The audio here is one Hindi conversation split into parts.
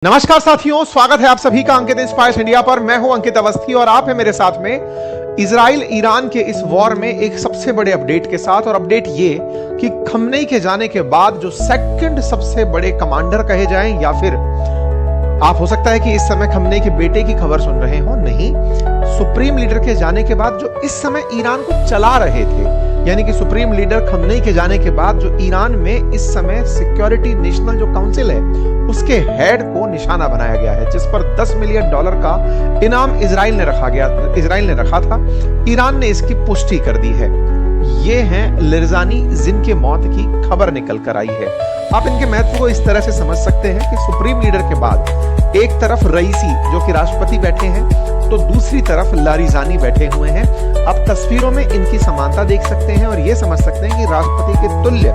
नमस्कार साथियों, स्वागत है आप सभी का अंकित इंस्पायर्स इंडिया पर। मैं हूं अंकित अवस्थी और आप है मेरे साथ में इजराइल ईरान के इस वॉर में एक सबसे बड़े अपडेट के साथ। और अपडेट ये कि खमनेई के जाने के बाद जो सेकंड सबसे बड़े कमांडर कहे जाएं, या फिर आप हो सकता है कि इस समय खमनेई के बेटे की खबर सुन रहे हो, नहीं, सुप्रीम लीडर के जाने के बाद जो इस समय ईरान को चला रहे थे, यानी कि सुप्रीम लीडर खमनेई के जाने के बाद जो ईरान में इस समय सिक्योरिटी नेशनल जो काउंसिल है उसके हेड को निशाना बनाया गया है, जिस पर $10 मिलियन का इनाम इजराइल ने रखा था। ईरान ने इसकी पुष्टि कर दी है। ये हैं लिरजानी, जिनके मौत की खबर निकल कर आई है। आप इनके महत्व को इस तरह से समझ सकते हैं कि सुप्रीम लीडर के बाद एक तरफ रईसी जो कि राष्ट्रपति बैठे हैं, तो दूसरी तरफ लारिजानी बैठे हुए हैं। आप तस्वीरों में इनकी समानता देख सकते हैं और ये समझ सकते हैं कि राष्ट्रपति के तुल्य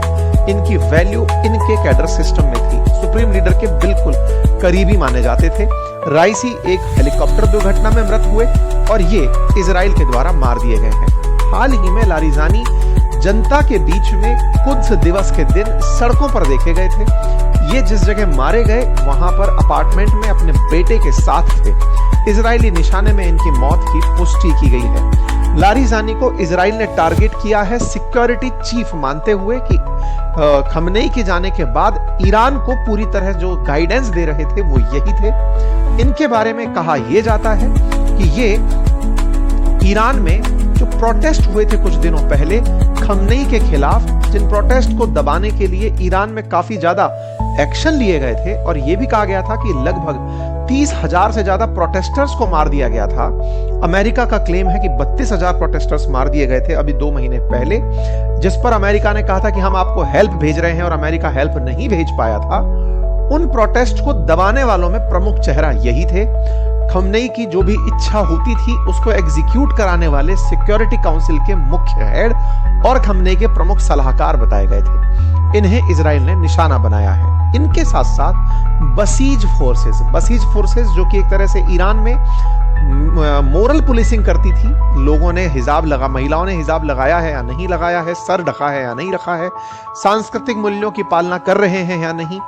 इनकी वैल्यू इनके कैडर सिस्टम में थी। सुप्रीम लीडर के बिल्कुल करीबी माने जाते थे। राइसी एक हेलीकॉप्टर दुर्घटना में मृत हुए और ये इजराइल के द्वारा मार दिए गए हैं। हाल ही में लारिजानी जनता के बीच में कुद्स दिवस के दिन सड़कों पर देखे गए थे। ये जिस जगह मारे गए वहां पर अपार्टमेंट में अपने बेटे के साथ थे। इजरायली निशाने में इनकी मौत की पुष्टि की गई है। लारिजानी को इजराइल ने टारगेट किया है सिक्योरिटी चीफ मानते हुए कि खमनेई के जाने के बाद ईरान को पूरी तरह जो गाइडेंस दे रहे थे वो यही थे। इनके बारे में कहा यह जाता है कि ये ईरान में जो प्रोटेस्ट हुए थे कुछ दिनों पहले खमनेई के खिलाफ, जिन प्रोटेस्ट को दबाने के लिए ईरान में काफी ज्यादा एक्शन लिए गए थे और यह भी कहा गया था कि लगभग 30,000 से ज्यादा प्रोटेस्टर्स को मार दिया गया था। अमेरिका का क्लेम है कि 32,000 प्रोटेस्टर्स मार दिए गए थे अभी 2 महीने पहले, जिस पर अमेरिका ने कहा था कि हम आपको हेल्प भेज रहे हैं और अमेरिका हेल्प नहीं भेज पाया था। उन प्रोटेस्ट को दबाने वालों में प्रमुख चेहरा यही थे। खमनेई की जो भी इच्छा होती थी उसको एग्जीक्यूट कराने वाले सिक्योरिटी काउंसिल के मुख्य हेड और खमनेई के प्रमुख सलाहकार बताए गए थे। इन्हें इजराइल ने निशाना बनाया है। इनके साथ साथ बसीज फोर्सेस जो कि एक तरह से ईरान में मोरल पुलिसिंग करती थी। लोगों ने महिलाओं ने हिजाब लगाया है या नहीं लगाया है, सर ढका है या नहीं रखा है, सांस्कृतिक मूल्यों की पालना कर रहे हैं या नहीं,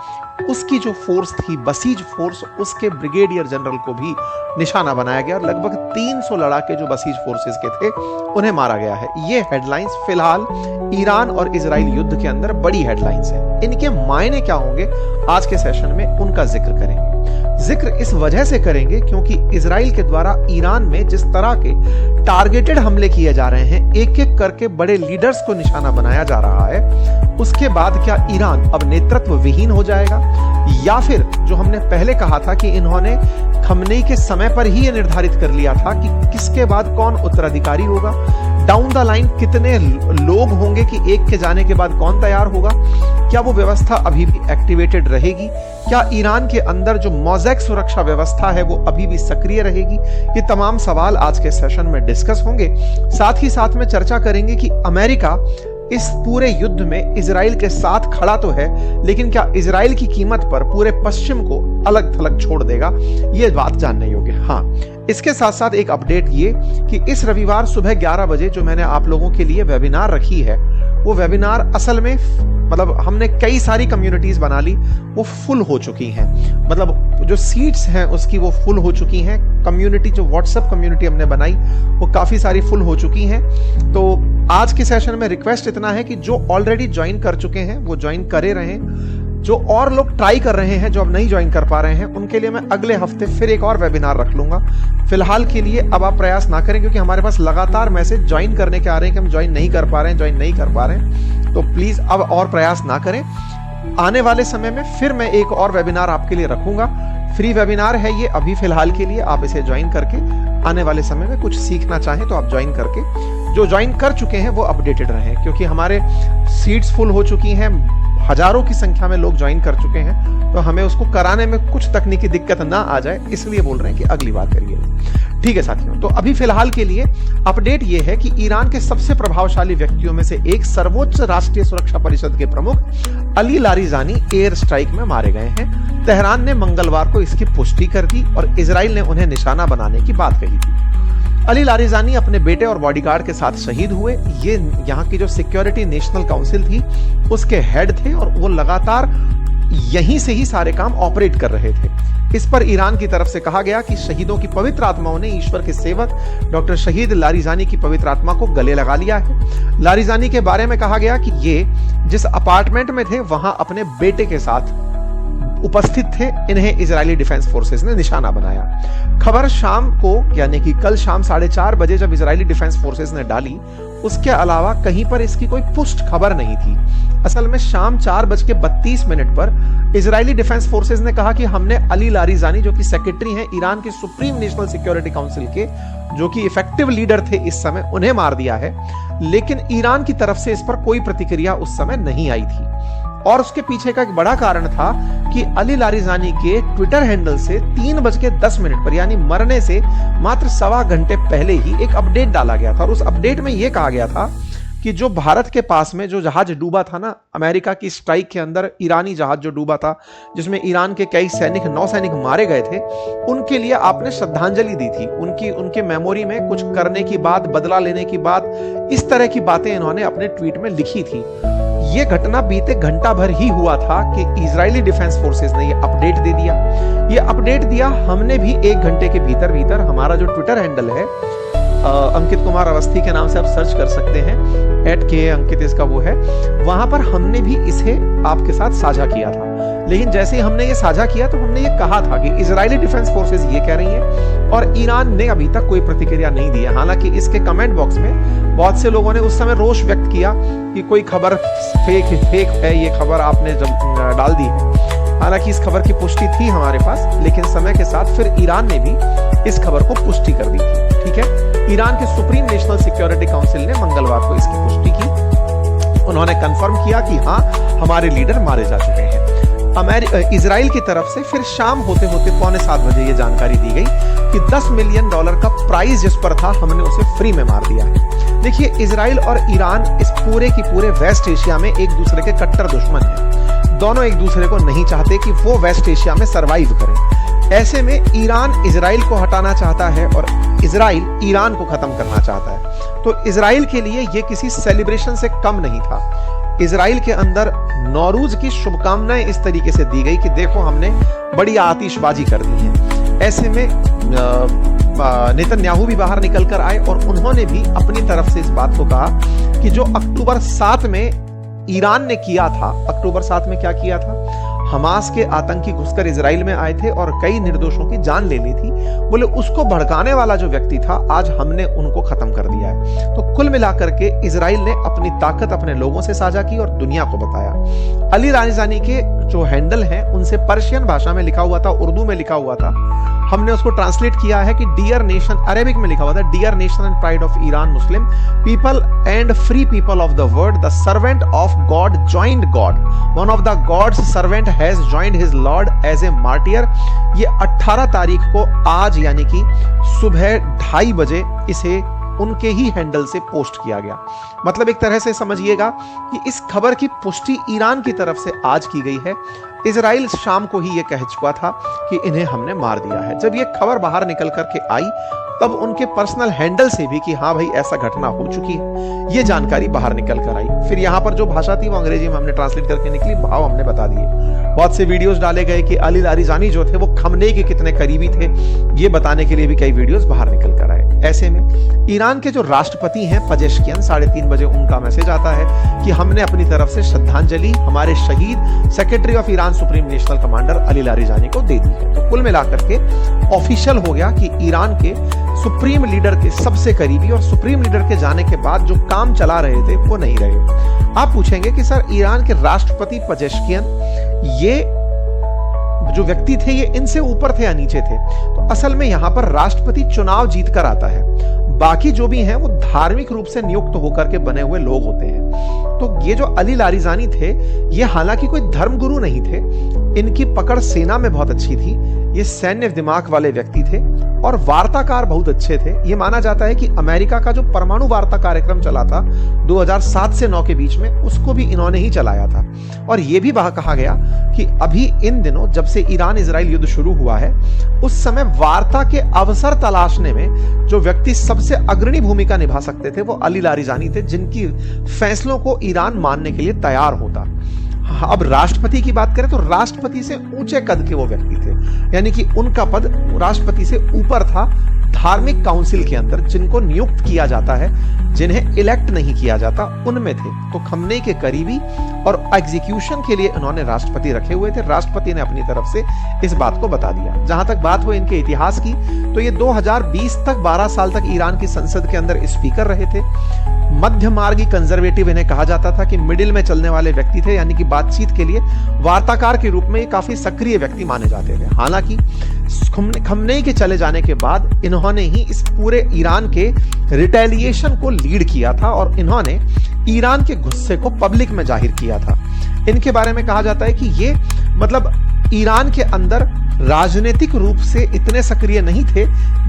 उसकी जो फोर्स थी बसीज फोर्स, उसके ब्रिगेडियर जनरल को भी निशाना बनाया गया और लगभग 300 लड़ाके जो बसीज फोर्सेस के थे उन्हें मारा गया है। ये हेडलाइंस फिलहाल ईरान और इजराइल युद्ध के अंदर बड़ी हेडलाइंस हैं। इनके मायने क्या होंगे आज के सेशन में उनका जिक्र करेंगे। जिक्र इस वजह से करेंगे क्योंकि इजराइल के द्वारा ईरान में जिस तरह के टारगेटेड हमले किए जा रहे हैं, एक एक करके बड़े लीडर्स को निशाना बनाया जा रहा है, उसके बाद क्या ईरान अब नेतृत्व विहीन हो जाएगा, या फिर जो हमने पहले कहा था कि इन्होंने खमनेई के समय पर ही यह निर्धारित कर लिया था कि किसके बाद कौन उत्तराधिकारी होगा, डाउन द लाइन कितने लोग होंगे कि एक के जाने के बाद कौन तैयार होगा, क्या वो व्यवस्था अभी भी एक्टिवेटेड रहेगी, क्या ईरान के अंदर जो मोज़ेक सुरक्षा व्यवस्था है वो अभी भी सक्रिय रहेगी। ये तमाम सवाल आज के सेशन में डिस्कस होंगे। साथ ही साथ में चर्चा करेंगे कि अमेरिका इस पूरे युद्ध में इजराइल के साथ खड़ा तो है, लेकिन क्या इजराइल की कीमत पर पूरे पश्चिम को अलग थलग छोड़ देगा, ये बात जानने योग्य। हाँ, इसके साथ साथ एक अपडेट ये कि इस रविवार सुबह 11 बजे जो मैंने आप लोगों के लिए वेबिनार रखी है, वो वेबिनार असल में हमने कई सारी कम्युनिटीज बना ली, वो फुल हो चुकी हैं। जो सीट्स हैं उसकी वो फुल हो चुकी हैं। कम्युनिटी जो व्हाट्सएप कम्युनिटी हमने बनाई वो काफी सारी फुल हो चुकी हैं। तो आज के सेशन में रिक्वेस्ट इतना है कि जो ऑलरेडी ज्वाइन कर चुके हैं वो ज्वाइन करे रहें। जो और लोग ट्राई कर रहे हैं, जो अब नहीं ज्वाइन कर पा रहे हैं, उनके लिए मैं अगले हफ्ते फिर एक और वेबिनार रख लूंगा। फिलहाल के लिए अब आप प्रयास ना करें क्योंकि हमारे पास लगातार मैसेज ज्वाइन करने के आ रहे हैं कि हम ज्वाइन नहीं कर पा रहे हैं, तो प्लीज अब और प्रयास ना करें। आने वाले समय में फिर मैं एक और वेबिनार आपके लिए रखूंगा। फ्री वेबिनार है ये अभी फिलहाल के लिए। आप इसे ज्वाइन करके आने वाले समय में कुछ सीखना चाहें तो आप ज्वाइन करके, जो ज्वाइन कर चुके हैं वो अपडेटेड रहें, क्योंकि हमारे सीट्स फुल हो चुकी हैं, हजारों की संख्या में लोग ज्वाइन कर चुके हैं, तो हमें उसको कराने में कुछ तकनीकी दिक्कत ना आ जाए, इसलिए बोल रहे हैं कि अगली बार करिए। ठीक है साथियों, तो अभी फिलहाल के लिए अपडेट ये है कि ईरान के सबसे प्रभावशाली व्यक्तियों में से एक, सर्वोच्च राष्ट्रीय सुरक्षा परिषद के प्रमुख अली लारिजानी एयर स्ट्राइक में मारे गए हैं। तेहरान ने मंगलवार को इसकी पुष्टि कर दी और इजराइल ने उन्हें निशाना बनाने की बात कही थी। अली लारिजानी अपने बेटे और बॉडीगार्ड के साथ शहीद हुए। ये यहाँ की जो सिक्योरिटी नेशनल काउंसिल थी उसके हेड थे और वो लगातार यहीं से ही सारे काम ऑपरेट कर रहे थे। इस पर ईरान की तरफ से कहा गया कि शहीदों की पवित्र आत्माओं ने ईश्वर के सेवक डॉक्टर शहीद लारिजानी की पवित्र आत्मा को गले लगा लिया है। लारिजानी के बारे में कहा गया कि ये जिस अपार्टमेंट में थे वहां अपने बेटे के साथ उपस्थित थे। इन्हें इजरायली डिफेंस फोर्सेस ने निशाना बनाया। खबर शाम को यानी कि कल शाम 4:30 बजे जब इजरायली डिफेंस फोर्सेस ने डाली, उसके अलावा कहीं पर इसकी कोई पुष्ट खबर नहीं थी। असल में शाम 4:32 पर इजरायली डिफेंस फोर्सेस ने कहा कि हमने अली लारिजानी, जो कि सेक्रेटरी हैं ईरान के सुप्रीम नेशनल सिक्योरिटी काउंसिल के, जो कि इफेक्टिव लीडर थे इस समय, उन्हें मार दिया है। लेकिन ईरान की तरफ से इस पर कोई प्रतिक्रिया उस समय नहीं आई थी। और उसके पीछे का एक बड़ा कारण था कि अली लारिजानी के ट्विटर हैंडल से 3:10 पर यानी मरने से मात्र सवा घंटे पहले ही एक अपडेट डाला गया था। और उस अपडेट में यह कहा गया था कि जो भारत के पास में जो जहाज डूबा था ना, अमेरिका की स्ट्राइक के अंदर ईरानी जहाज जो डूबा था, जिसमें ईरान के कई नौसैनिक मारे गए थे, उनके लिए आपने श्रद्धांजलि दी थी। उनके मेमोरी में कुछ करने की बात, बदला लेने की बात, इस तरह की बातें इन्होंने अपने ट्वीट में लिखी थी। ये घटना बीते घंटा भर ही हुआ था कि इजरायली डिफेंस फोर्सेस ने ये अपडेट दे दिया। ये अपडेट दिया हमने भी 1 घंटे के भीतर भीतर, हमारा जो ट्विटर हैंडल है अंकित कुमार अवस्थी के नाम से आप सर्च कर सकते हैं, @के अंकित इसका वो है, वहां पर हमने भी इसे आपके साथ साझा किया था। लेकिन जैसे ही हमने ये साझा किया तो हमने ये कहा था कि इजरायली डिफेंस फोर्सेस ये कह रही है और ईरान ने अभी तक कोई प्रतिक्रिया नहीं दी है। हालांकि इसके कमेंट बॉक्स में बहुत से लोगों ने उस समय रोष व्यक्त किया कि कोई खबर फेक है, ये खबर आपने जब डाल दी है। हालांकि इस खबर की पुष्टि थी हमारे पास, लेकिन समय के साथ फिर ईरान ने भी इस खबर को पुष्टि कर दी थी। ठीक है, ईरान के सुप्रीम नेशनल सिक्योरिटी काउंसिल ने मंगलवार को इसकी पुष्टि की। उन्होंने कंफर्म किया कि हाँ, हमारे लीडर मारे जा चुके हैं। इजराइल की तरफ से फिर शाम होते होते 6:45 बजे ये जानकारी दी गई कि $10 मिलियन का प्राइस जिस पर था, हमने उसे फ्री में मार दिया है। देखिए, इजराइल और ईरान इस पूरे की पूरे वेस्ट एशिया में एक दूसरे के कट्टर दुश्मन हैं। दोनों एक दूसरे को नहीं चाहते कि वो वेस्ट एशिया में सरवाइव करें। ऐसे में ईरान इजराइल को हटाना चाहता है और इजराइल ईरान को खत्म करना चाहता है। तो इजराइल के लिए ये किसी सेलिब्रेशन से कम नहीं था। इजराइल के अंदर नौरूज की शुभकामनाएं इस तरीके से दी गई कि देखो, हमने बड़ी आतिशबाजी कर दी है। ऐसे में नेतन्याहू भी बाहर निकल कर आए और उन्होंने भी अपनी तरफ से इस बात को कहा कि जो अक्टूबर 7 में ईरान ने किया था, अक्टूबर 7 में क्या किया था, हमास के आतंकी घुसकर इजराइल में आए थे और कई निर्दोषों की जान ले ली थी। बोले उसको भड़काने वाला जो व्यक्ति था, आज हमने उनको खत्म कर दिया है। तो कुल मिलाकर के इजराइल ने अपनी ताकत अपने लोगों से साझा की और दुनिया को बताया। अली लारिजानी के जो हैंडल हैं, उनसे पर्शियन भाषा में लिखा हुआ था, उर्दू में लिखा हुआ था, हमने उसको ट्रांसलेट किया है कि डियर नेशन, अरेबिक में लिखा हुआ था, dear nation and pride of Iran Muslim people and free people of the world, the servant of God joined God, one of the God's servant has joined his lord as a martyr. ये 18 तारीख को आज यानी कि सुबह 2:30 बजे इसे उनके ही हैंडल से पोस्ट किया गया। मतलब एक तरह से समझिएगा कि इस खबर की पुष्टि ईरान की तरफ से आज की गई है। इजराइल शाम को ही ये कह चुका था कि इन्हें हमने मार दिया है। जब ये खबर बाहर निकल करके आई, तब उनके पर्सनल हैंडल से भी कि हाँ भाई ऐसा घटना हो चुकी है, ये जानकारी बाहर निकल कर आई। फिर यहाँ पर जो भाषा थी वो अंग्रेजी में हमने ट्रांसलेट करके निकली, भाव हमने बता दिए। बहुत से वीडियोस डाले गए कि अली लारिजानी जो थे वो खमनेई के कितने करीबी थे, ये बताने के लिए भी कई वीडियोस बाहर निकल कर आए। ऐसे में ईरान के जो राष्ट्रपति हैं पेजेश्कियान, 3:30 बजे उनका मैसेज आता है कि हमने अपनी तरफ से श्रद्धांजलि हमारे शहीद secretary of Iran supreme national commander Ali Larijani को दे दी है। तो कुल मिलाकर के ऑफिशियल हो गया कि ईरान के सुप्रीम लीडर के सबसे करीबी और सुप्रीम लीडर के जाने के बाद जो काम चला रहे थे वो नहीं रहे। आप पूछेंगे कि सर, ईरान के राष्ट्रपति पेजेश्कियान ये जो व्यक्ति थे, ये इनसे ऊपर थे या नीचे थे? तो असल में यहां पर राष्ट्रपति चुनाव जीत कर आता है, बाकी जो भी हैं वो धार्मिक रूप से नियुक्त होकर के बने हुए लोग होते हैं। तो ये जो अली लारिजानी थे, ये हालांकि कोई धर्मगुरु नहीं थे, इनकी पकड़ सेना में बहुत अच्छी थी, ये सैन्य दिमाग वाले व्यक्ति थे और वार्ताकार बहुत अच्छे थे। ये माना जाता है कि अमेरिका का जो परमाणु वार्ता कार्यक्रम चला था 2007 से 9 के बीच में, उसको भी इन्होंने ही चलाया था। और ये भी कहा गया कि अभी इन दिनों जब से ईरान इजराइल युद्ध शुरू हुआ है, उस समय वार्ता के अवसर तलाशने में जो व्यक्ति सबसे अग्रणी भूमिका निभा सकते थे वो अली लारिजानी थे, जिनकी फैसलों को ईरान मानने के लिए तैयार होता। अब राष्ट्रपति की बात करें तो राष्ट्रपति से ऊंचे कद के वो व्यक्ति थे, यानी कि उनका पद राष्ट्रपति से ऊपर था। धार्मिक काउंसिल के अंदर जिनको नियुक्त किया जाता है, जिन्हें इलेक्ट नहीं किया जाता, उनमें थे। तो खमनेई के करीबी और एग्जीक्यूशन के लिए उन्होंने राष्ट्रपति रखे हुए थे। राष्ट्रपति ने अपनी तरफ से इस बात को बता दिया। जहां तक बात हो इनके इतिहास की, तो ये 2020 तक 12 साल तक ईरान की संसद के अंदर स्पीकर रहे थे। मध्य मार्गी कंजर्वेटिव इन्हें कहा जाता था कि मिडिल में चलने वाले व्यक्ति थे, यानी कि बातचीत के लिए वार्ताकार के रूप में ये काफी सक्रिय व्यक्ति माने जाते थे। हालांकि खमनेई के चले जाने के बाद इन्होंने ही इस पूरे ईरान के रिटेलिएशन को लीड किया था और इन्होंने ईरान के गुस्से को पब्लिक में जाहिर किया था। इनके बारे में कहा जाता है कि ये मतलब ईरान के अंदर राजनीतिक रूप से इतने सक्रिय नहीं थे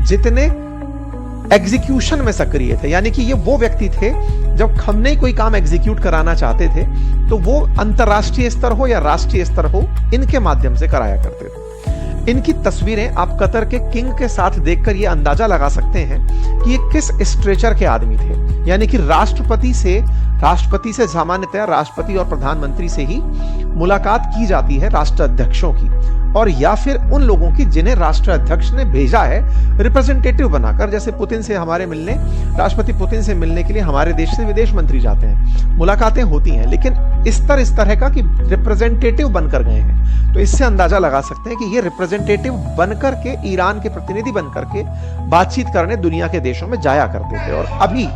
जितने एग्जीक्यूशन में सक्रिय थे, यानी कि ये वो व्यक्ति थे जब खमनेई कोई काम एग्जीक्यूट कराना चाहते थे तो वो अंतरराष्ट्रीय स्तर हो या राष्ट्रीय स्तर हो, इनके माध्यम से कराया करते थे। इनकी तस्वीरें आप कतर के किंग के साथ देखकर ये अंदाजा लगा सकते हैं कि ये किस स्ट्रेचर के आदमी थे, यानी कि राष्ट्रपति से सामान्यतः राष्ट्रपति और प्रधानमंत्री से ही मुलाकात की जाती है राष्ट्राध्यक्षों की, और या फिर उन लोगों की जिन्हें राष्ट्राध्यक्ष ने भेजा है रिप्रेजेंटेटिव बनाकर। जैसे पुतिन से हमारे मिलने, राष्ट्रपति पुतिन से मिलने के लिए हमारे देश से विदेश मंत्री जाते हैं, मुलाकातें होती हैं, लेकिन इस तरह का कि रिप्रेजेंटेटिव बनकर गए हैं। तो इससे अंदाजा लगा सकते हैं कि ये रिप्रेजेंटेटिव बनकर के, ईरान के प्रतिनिधि बनकर के बातचीत करने दुनिया के देशों में जाया करते थे। और अभी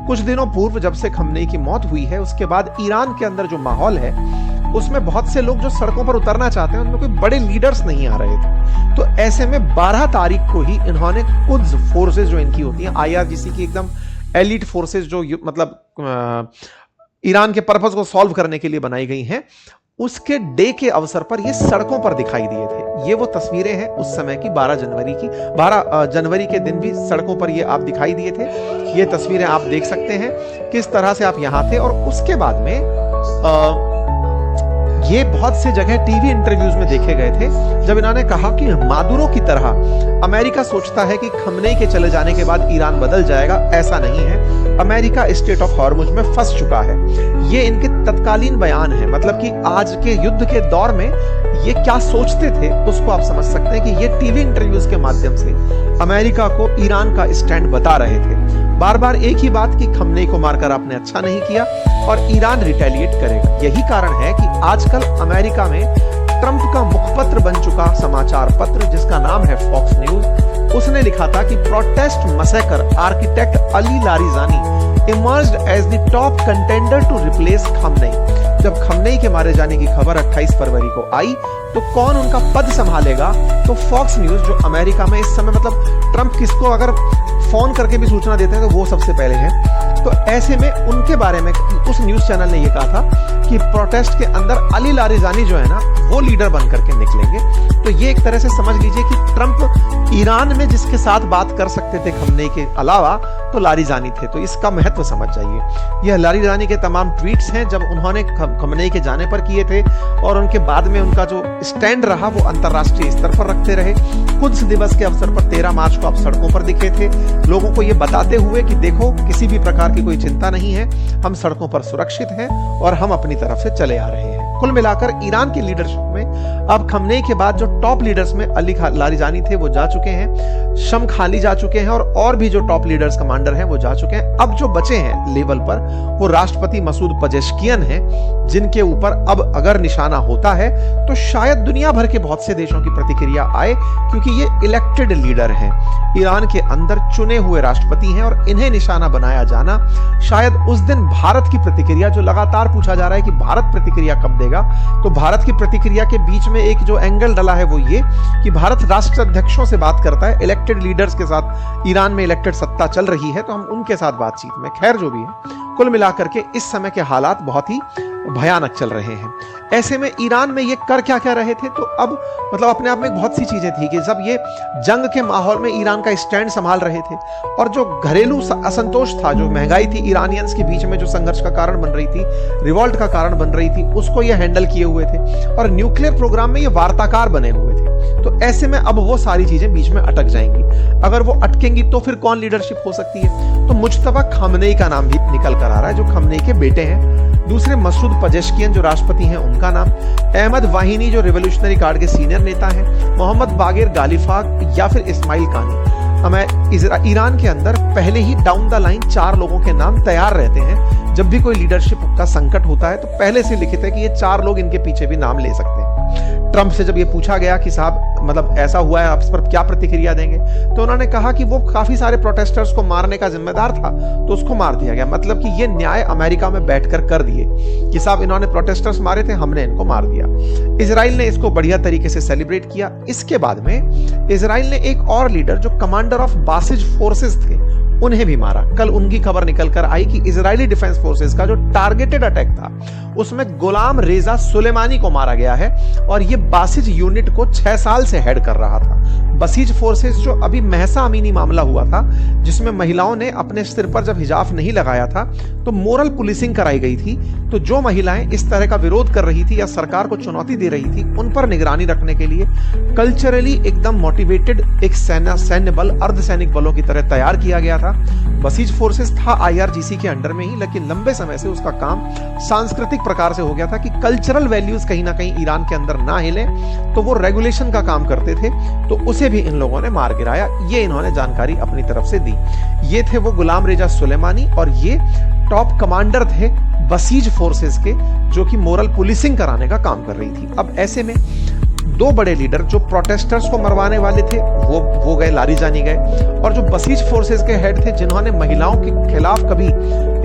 कुछ दिनों पूर्व जब से खमनेई की मौत हुई है, उसके बाद ईरान के अंदर जो माहौल है उसमें बहुत से लोग जो सड़कों पर उतरना चाहते हैं, उनमें कोई बड़े लीडर्स नहीं आ रहे थे। तो ऐसे में 12 तारीख को ही इन्होंने कुछ फोर्सेस जो इनकी होती हैं, IRGC की एकदम एलिट फोर्सेस जो मतलब ईरान के पर्पस को सॉल्व करने के लिए बनाई गई हैं, उसके डे के अवसर पर ये सड़कों पर दिखाई दिए थे। ये वो तस्वीरें हैं उस समय की, 12 जनवरी के दिन भी सड़कों पर ये आप दिखाई दिए थे। ये तस्वीरें आप देख सकते हैं किस तरह से आप यहां थे। और उसके बाद में ये बहुत से जगह टीवी इंटरव्यूज में देखे गए थे जब इन्होंने कहा कि मादुरो की तरह अमेरिका सोचता है कि खमनेई के चले जाने के बाद ईरान बदल जाएगा। ऐसा नहीं है, अमेरिका स्टेट ऑफ हॉर्मुज में फंस चुका है। ये इनके तत्कालीन बयान है, मतलब कि आज के युद्ध के दौर में ये क्या सोचते थे उसको आप समझ सकते हैं कि ये टीवी इंटरव्यूज के माध्यम से अमेरिका को ईरान का स्टैंड बता रहे थे। बार बार एक ही बात कि खमनेई को मारकर आपने अच्छा नहीं किया और ईरान रिटेलिएट करेगा। यही कारण है कि आजकल अमेरिका में ट्रंप का मुखपत्र बन चुका समाचार पत्र जिसका नाम है फॉक्स न्यूज, उसने लिखा था कि protest massacre architect Ali Larijani emerged as the top contender to replace Khamenei. जब खमनेई के मारे जाने की खबर 28 फरवरी को आई तो कौन उनका पद संभालेगा, तो फॉक्स न्यूज जो अमेरिका में इस समय मतलब ट्रंप किसको अगर फोन करके भी सूचना देते हैं तो वो सबसे पहले है। तो ऐसे में उनके बारे में उस न्यूज चैनल ने ये कहा था कि प्रोटेस्ट के अंदर अली लारिजानी जो है ना वो लीडर बन करके निकलेंगे। तो ये एक तरह से समझ लीजिए कि ट्रंप ईरान में जिसके साथ बात कर सकते थे खमनेई के अलावा तो लारिजानी थे। तो इसका महत्व समझ जाइए। यह लारिजानी के तमाम ट्वीट्स हैं जब उन्होंने खमनेई के जाने पर किए थे और उनके बाद में उनका जो स्टैंड रहा वो अंतरराष्ट्रीय स्तर पर रखते रहे। कुछ दिवस के अवसर पर 13 मार्च को आप सड़कों पर दिखे थे लोगों को ये बताते हुए कि देखो किसी भी प्रकार की कोई चिंता नहीं है, हम सड़कों पर सुरक्षित हैं और हम अपनी तरफ से चले आ रहे हैं। कुल मिलाकर ईरान की लीडरशिप में अब खमनेई के बाद जो टॉप लीडर्स में अली लारिजानी थे वो जा चुके हैं, शमखानी जा चुके हैं और भी जो टॉप लीडर्स कमांडर हैं वो जा चुके हैं। अब जो बचे हैं लेवल पर वो राष्ट्रपति मसूद पेजेश्कियन हैं, जिनके ऊपर अब अगर निशाना होता है तो शायद दुनिया भर के बहुत से देशों की प्रतिक्रिया आए, क्योंकि ये इलेक्टेड लीडर हैं, ईरान के अंदर चुने हुए राष्ट्रपति हैं और इन्हें निशाना बनाया जाना शायद उस दिन भारत की प्रतिक्रिया, जो लगातार पूछा जा रहा है कि भारत प्रतिक्रिया कब देगा, तो भारत की प्रतिक्रिया के बीच में एक जो एंगल डला है वो ये कि भारत राष्ट्राध्यक्षों से बात करता है, इलेक्टेड लीडर्स के साथ ईरान में इलेक्टेड सत्ता चल रही है तो हम उनके साथ बातचीत में। खैर जो भी है, कुल मिलाकर के इस समय के हालात बहुत ही भयानक चल रहे हैं। ऐसे में ईरान में ये कर क्या रहे थे, तो अब मतलब अपने आप में बहुत सी चीजें थी कि जब ये जंग के माहौल में ईरान का स्टैंड संभाल रहे थे और जो घरेलू असंतोष था, जो महंगाई थी ईरानियंस के बीच में जो संघर्ष का कारण बन रही थी, रिवॉल्ट का कारण बन रही थी, उसको ये हैंडल किए हुए थे और न्यूक्लियर प्रोग्राम में ये वार्ताकार बने हुए थे। तो ऐसे में अब वो सारी चीजें बीच में अटक जाएंगी। अगर वो अटकेंगी तो फिर कौन लीडरशिप हो सकती है, तो मुज्तबा खमनेई का नाम भी निकल कर आ रहा है, जो खमनेई के बेटे हैं, दूसरे मसूद पजेश्कियन जो राष्ट्रपति हैं उनका नाम, अहमद वाहिनी जो रिवोल्यूशनरी गार्ड के सीनियर नेता हैं, मोहम्मद बागिर गालिफाक या फिर इस्माइल कानी। ईरान के अंदर पहले ही डाउन द लाइन 4 लोगों के नाम तैयार रहते हैं। जब भी कोई लीडरशिप का संकट होता है तो पहले से लिखित है कि ये 4 लोग इनके पीछे भी नाम ले सकते हैं। ट्रंप से जब ये पूछा गया कि साहब मतलब ऐसा हुआ है, आप इस पर क्या प्रतिक्रिया देंगे, तो उन्होंने कहा कि वो काफी सारे प्रोटेस्टर्स को मारने का जिम्मेदार था तो उसको मार दिया गया। मतलब कि ये न्याय अमेरिका में बैठकर कर दिए कि साहब इन्होंने प्रोटेस्टर्स मारे थे, हमने इनको मार दिया। इजराइल ने इसको बढ़िया तरीके से सेलिब्रेट किया। इसके बाद में इजराइल ने एक और लीडर जो कमांडर ऑफ बासिज फोर्सेस थे उन्हें भी मारा। कल उनकी खबर निकल कर आई कि इजरायली डिफेंस फोर्सेस का जो टारगेटेड अटैक था उसमें गुलाम रेजा सुलेमानी को मारा गया है और ये बासिज यूनिट को 6 साल से हेड कर रहा था। बसीज फोर्सेस जो अभी महसा अमीनी मामला हुआ था जिसमें महिलाओं ने अपने सिर पर जब हिजाब नहीं लगाया था तो मोरल पुलिसिंग कराई गई थी। तो जो महिलाएं इस तरह का विरोध कर रही थी या सरकार को चुनौती दे रही थी उन पर निगरानी रखने के लिए कल्चरली एकदम मोटिवेटेड एक सैन्य बल अर्धसैनिक बलों की तरह तैयार किया गया था। बसीज फोर्सेस था IRGC के अंडर में ही, लेकिन लंबे समय से उसका काम सांस्कृतिक प्रकार से हो गया था कि कल्चरल वैल्यूज कहीं ना कहीं ईरान के अंदर ना हिले, तो वो रेगुलेशन का काम करते थे। तो उसे भी इन लोगों ने मार गिराया। ये इन्होंने जानकारी अपनी तरफ से दी। ये थे वो गुलाम रेजा सुलेमानी और ये टॉप कमांडर थे बसीज फोर्सेस के जो कि मोरल पुलिसिंग कराने का काम कर रही थी। अब ऐसे में 2 बड़े लीडर जो प्रोटेस्टर्स को मरवाने वाले थे वो गए, लारीजानी गए, और जो बसीज फोर्सेस के हेड थे जिन्होंने महिलाओं के खिलाफ कभी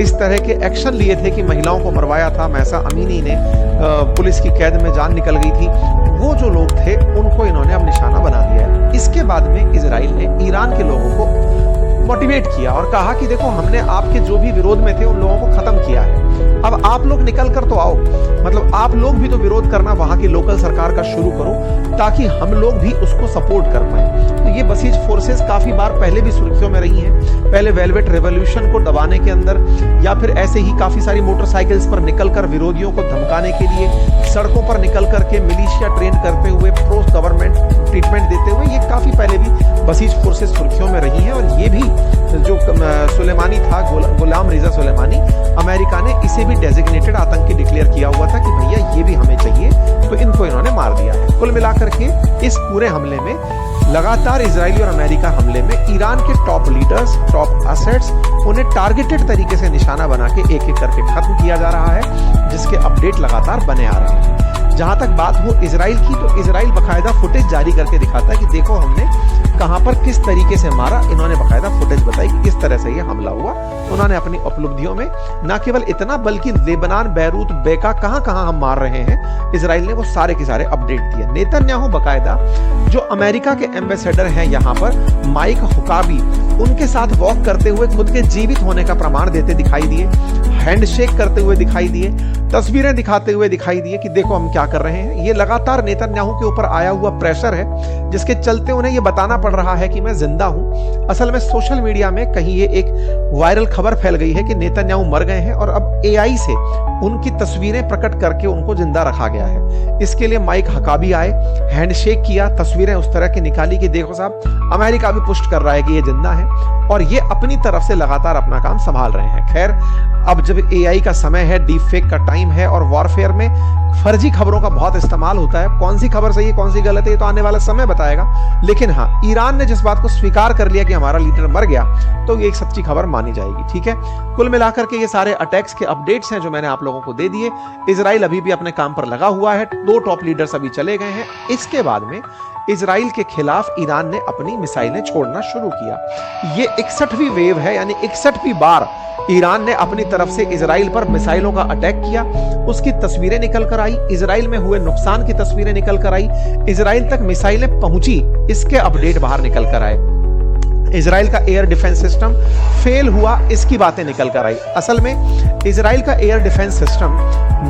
इस तरह के एक्शन लिए थे कि महिलाओं को मरवाया था, महसा अमीनी ने पुलिस की कैद में जान निकल गई थी, वो जो लोग थे उनको इन्होंने अब निशाना बना दिया है। इसके बाद में इजराइल ने ईरान के लोगों को मोटिवेट किया और कहा कि देखो हमने आपके जो भी विरोध में थे उन लोगों को खत्म किया है, अब आप लोग निकल कर तो आओ, मतलब आप लोग भी तो विरोध करना वहां की लोकल सरकार का शुरू करो ताकि हम लोग भी उसको सपोर्ट कर पाए। तो ये बसीज फोर्सेस काफी बार पहले भी सुर्खियों में रही हैं, पहले वेलवेट रेवोल्यूशन को दबाने के अंदर या फिर ऐसे ही काफी सारी मोटरसाइकिल्स पर निकलकर विरोधियों को धमकाने के लिए सड़कों पर निकल करके मिलिशिया ट्रेन करते हुए प्रो गवर्नमेंट ट्रीटमेंट देते हुए ये काफी पहले भी बसीज फोर्सेस सुर्खियों में रही हैं। और ये भी जो सुलेमानी था, गुलाम रेजा सुलेमानी, अमेरिका ने इसे भी डेजिग्नेटेड आतंकी डिक्लेयर किया हुआ था कि भैया ये भी हमें चाहिए, तो इनको इन्होंने मार दिया है। कुल मिलाकर के इस पूरे हमले में लगातार इजरायली और अमेरिका हमले में ईरान के टॉप लीडर्स, टॉप एसेट्स, उन्हें टारगेटेड तरीके से निशाना बना के एक एक करके खत्म किया जा रहा है, जिसके अपडेट लगातार बने आ रहे हैं। जहां तक बात हो इजराइल की, तो इजराइल बकायदा फुटेज जारी करके दिखाता है कि देखो हमने कहां पर किस तरीके से मारा। इन्होंने बकायदा फुटेज बताई कि किस तरह से ये हमला हुआ। उन्होंने अपनी उपलब्धियों में न केवल इतना बल्कि लेबनान, बैरूत, बेका कहां कहां हम मार रहे हैं, इजराइल ने वो सारे के सारे अपडेट दिए। नेतन्याहू बकायदा जो अमेरिका के एम्बेसडर हैं यहाँ पर, माइक हुकाबी, उनके साथ वॉक करते हुए खुद के जीवित होने का प्रमाण देते दिखाई दिए, हैंडशेक करते हुए दिखाई दिए, तस्वीरें दिखाते हुए दिखाई दिए कि देखो हम क्या कर रहे हैं। ये लगातार नेतन्याहू के ऊपर आया हुआ प्रेशर है जिसके चलते उन्हें ये बताना पड़ रहा है कि मैं जिंदा हूं। असल में सोशल मीडिया में कहीं ये एक वायरल खबर फैल गई है कि नेतन्याहू मर गए हैं और अब AI से उनकी तस्वीरें प्रकट करके उनको जिंदा रखा गया है। इसके लिए माइक हकाबी आए, हैंडशेक किया, तस्वीरें उस तरह की निकाली कि देखो साहब अमेरिका भी पुष्ट कर रहा है कि ये जिंदा है और ये अपनी तरफ से लगातार अपना काम संभाल रहे हैं। खैर अब जब AI का समय है, डीप फेक का टाइम है और वॉरफेयर में फर्जी खबरों का बहुत इस्तेमाल होता है, कौन सी खबर सही है कौन सी गलत है ये तो आने वाला समय बताएगा। लेकिन हाँ, ईरान ने जिस बात को स्वीकार कर लिया कि हमारा लीडर मर गया तो ये एक सच्ची खबर मानी जाएगी। ठीक है, कुल मिलाकर के ये सारे अटैक्स के अपडेट्स हैं जो मैंने आप लोगों को दे दिए। इजराइल अभी भी अपने काम पर लगा हुआ है, 2 टॉप लीडर्स अभी चले गए हैं। इसके बाद में इजराइल के खिलाफ ईरान ने अपनी मिसाइलें छोड़ना शुरू किया। ये 61वीं वेव है, यानी 61वीं बार ईरान ने अपनी तरफ से इजराइल पर मिसाइलों का अटैक किया। उसकी तस्वीरें निकल कर आई, इजराइल में हुए नुकसान की तस्वीरें निकल कर आई, इजराइल तक मिसाइलें पहुंची, इसके अपडेट बाहर निकल कर आए। इजराइल का एयर डिफेंस सिस्टम फेल हुआ, इसकी बातें निकल कर आई। असल में इजराइल का एयर डिफेंस सिस्टम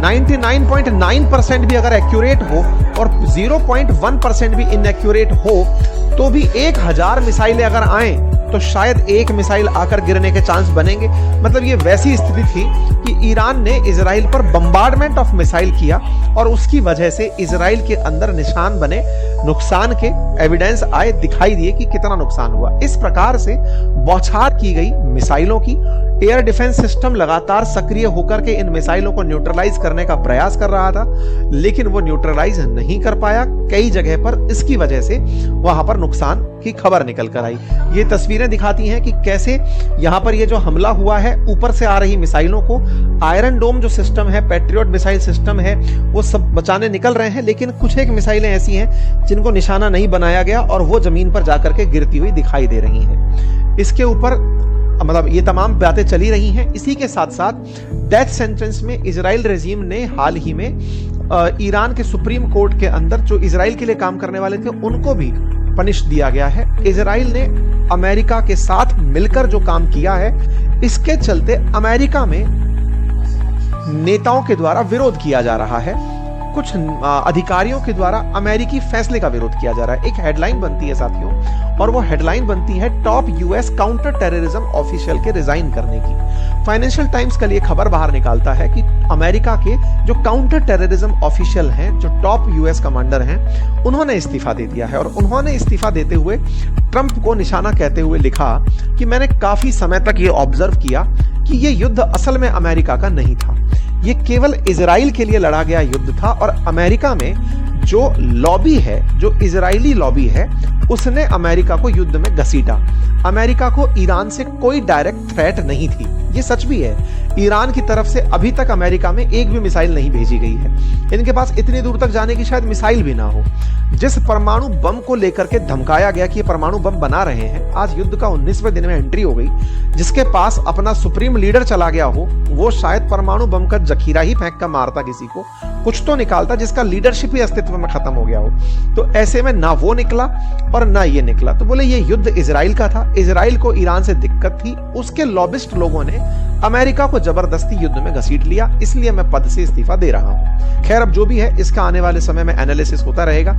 99.9% भी अगर एक्यूरेट हो और 0.1% भी इनएक्यूरेट हो तो भी 1000 मिसाइलें अगर आए तो शायद एक मिसाइल आकर गिरने के चांस बनेंगे। मतलब ये वैसी स्थिति थी कि ईरान ने इजराइल पर बम्बार्डमेंट ऑफ मिसाइल किया और उसकी वजह से इजराइल के अंदर निशान बने, नुकसान के एविडेंस आए, दिखाई दिए कि कितना नुकसान हुआ। इस प्रकार से बौछार की गई मिसाइलों की, एयर डिफेंस सिस्टम लगातार सक्रिय होकर के इन मिसाइलों को न्यूट्रलाइज करने का प्रयास कर रहा था, लेकिन वो न्यूट्रलाइज नहीं कर पाया। कई जगह पर इसकी वजह से वहां पर नुकसान की खबर निकल कर आई। ये तस्वीरें दिखाती हैं कि कैसे यहां पर ये जो हमला हुआ है, ऊपर से आ रही मिसाइलों को आयरन डोम जो सिस्टम है, पैट्रियट मिसाइल सिस्टम है, वो सब बचाने निकल रहे हैं, लेकिन कुछ एक मिसाइलें ऐसी हैं जिनको निशाना नहीं बनाया गया और वो जमीन पर जाकर के गिरती हुई दिखाई दे रही हैं। इसके ऊपर मतलब ये तमाम बातें चली रही हैं। इसी के साथ साथ डेथ सेंटेंस में इजराइल रेजिम ने हाल ही में ईरान के सुप्रीम कोर्ट के अंदर जो इजराइल के लिए काम करने वाले थे उनको भी पनिश दिया गया है। इजराइल ने अमेरिका के साथ मिलकर जो काम किया है, इसके चलते अमेरिका में नेताओं के द्वारा विरोध किया जा रहा है, कुछ अधिकारियों के द्वारा अमेरिकी फैसले का विरोध किया जा रहा है। एक हेडलाइन बनती है साथियों, और वो हेडलाइन बनती है top US counter terrorism official के रिजाइन करने की। फाइनेंशियल टाइम्स कल ये खबर बाहर निकालता है कि अमेरिका के जो काउंटर टेररिज्म ऑफिशियल हैं, जो टॉप यूएस कमांडर हैं, उन्होंने इस्तीफा दे दिया है। और उन्होंने इस्तीफा देते हुए ट्रंप को निशाना कहते हुए लिखा कि मैंने काफी समय तक ये ऑब्जर्व किया कि ये युद्ध असल में अमेरिका का नहीं था, ये केवल इजराइल के लिए लड़ा गया युद्ध था। और अमेरिका में जो लॉबी है, जो इजरायली लॉबी है, उसने अमेरिका को युद्ध में घसीटा। अमेरिका को ईरान से कोई डायरेक्ट थ्रेट नहीं थी, ये सच भी है। ईरान की तरफ से अभी तक अमेरिका में एक भी मिसाइल नहीं भेजी गई है। इनके पास इतनी दूर तक जाने की शायद मिसाइल भी ना हो। जिस परमाणु बम को लेकर के धमकाया गया कि ये परमाणु बम बना रहे हैं, आज युद्ध का 19वें दिन में एंट्री हो गई। जिसके पास अपना सुप्रीम लीडर चला गया हो, वो शायद परमाणु बम का जखीरा ही फेंक कर मारता किसी को, कुछ तो निकालता जिसका लीडरशिप ही अस्तित्व में खत्म हो गया हो। तो ऐसे में ना वो निकला और ना ये निकला। तो बोले ये युद्ध इजराइल का था, इजराइल को ईरान से दिक्कत थी, उसके लॉबिस्ट लोगों ने अमेरिका को जबरदस्ती युद्ध में घसीट लिया, इसलिए मैं पद से इस्तीफा दे रहा हूं। खैर अब जो भी है, इसका आने वाले समय में एनालिसिस होता रहेगा।